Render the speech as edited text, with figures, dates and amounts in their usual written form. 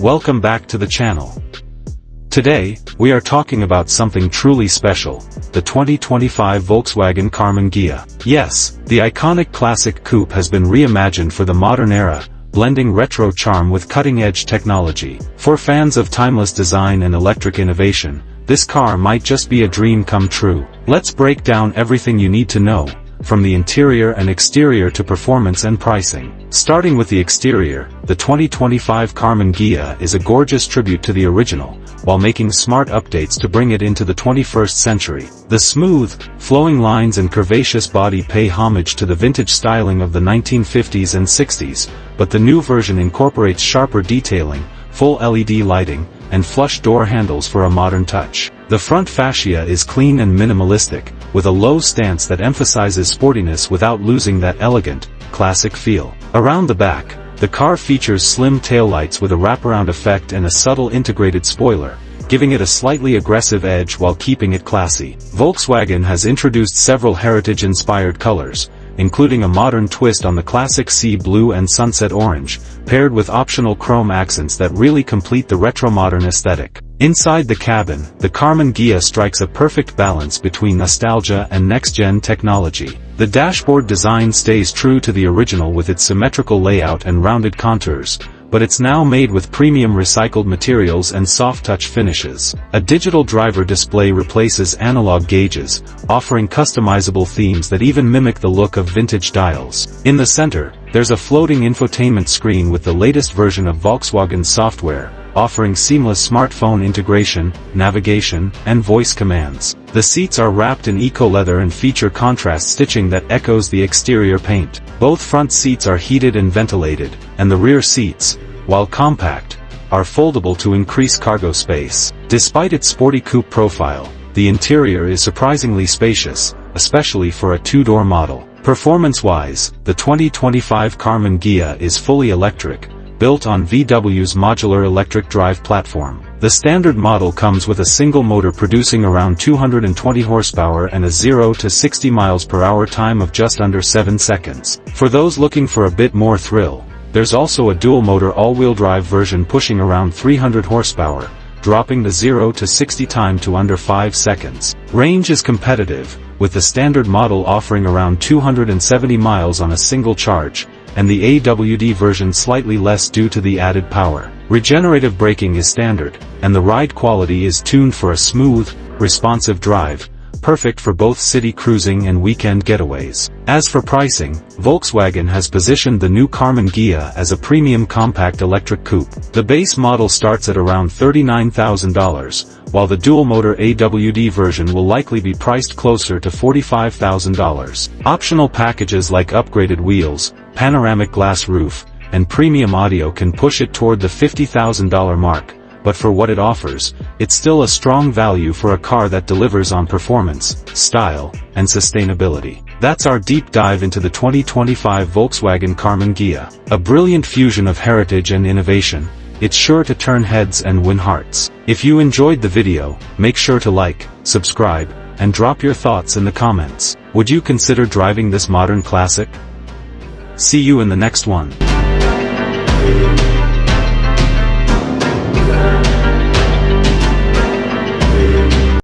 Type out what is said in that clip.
welcome back to the channel. Today, we are talking about something truly special, the 2025 Volkswagen Karmann Ghia. Yes, the iconic classic coupe has been reimagined for the modern era, blending retro charm with cutting-edge technology. For fans of timeless design and electric innovation, this car might just be a dream come true. Let's break down everything you need to know, from the interior and exterior to performance and pricing. Starting with the exterior, the 2025 Karmann Ghia is a gorgeous tribute to the original, while making smart updates to bring it into the 21st century. The smooth, flowing lines and curvaceous body pay homage to the vintage styling of the 1950s and 60s, but the new version incorporates sharper detailing, full LED lighting, and flush door handles for a modern touch. The front fascia is clean and minimalistic, with a low stance that emphasizes sportiness without losing that elegant, classic feel. Around the back, the car features slim taillights with a wraparound effect and a subtle integrated spoiler, giving it a slightly aggressive edge while keeping it classy. Volkswagen has introduced several heritage-inspired colors, including a modern twist on the classic sea blue and sunset orange, paired with optional chrome accents that really complete the retro-modern aesthetic. Inside the cabin, the Karmann Ghia strikes a perfect balance between nostalgia and next-gen technology. The dashboard design stays true to the original with its symmetrical layout and rounded contours, but it's now made with premium recycled materials and soft-touch finishes. A digital driver display replaces analog gauges, offering customizable themes that even mimic the look of vintage dials. In the center, there's a floating infotainment screen with the latest version of Volkswagen software, offering seamless smartphone integration, navigation, and voice commands. The seats are wrapped in eco-leather and feature contrast stitching that echoes the exterior paint. Both front seats are heated and ventilated, and the rear seats, while compact, are foldable to increase cargo space. Despite its sporty coupe profile, the interior is surprisingly spacious, especially for a two-door model. Performance-wise, the 2025 Karmann Ghia is fully electric, built on VW's modular electric drive platform. The standard model comes with a single motor producing around 220 horsepower and a 0 to 60 miles per hour time of just under 7 seconds. For those looking for a bit more thrill, there's also a dual-motor all-wheel drive version pushing around 300 horsepower, dropping the 0 to 60 time to under 5 seconds. Range is competitive, with the standard model offering around 270 miles on a single charge, and the AWD version slightly less due to the added power. Regenerative braking is standard, and the ride quality is tuned for a smooth, responsive drive, perfect for both city cruising and weekend getaways. As for pricing, Volkswagen has positioned the new Karmann Ghia as a premium compact electric coupe. The base model starts at around $39,000, while the dual-motor AWD version will likely be priced closer to $45,000. Optional packages like upgraded wheels, panoramic glass roof, and premium audio can push it toward the $50,000 mark, but for what it offers, it's still a strong value for a car that delivers on performance, style, and sustainability. That's our deep dive into the 2025 Volkswagen Karmann Ghia. A brilliant fusion of heritage and innovation, it's sure to turn heads and win hearts. If you enjoyed the video, make sure to like, subscribe, and drop your thoughts in the comments. Would you consider driving this modern classic? See you in the next one.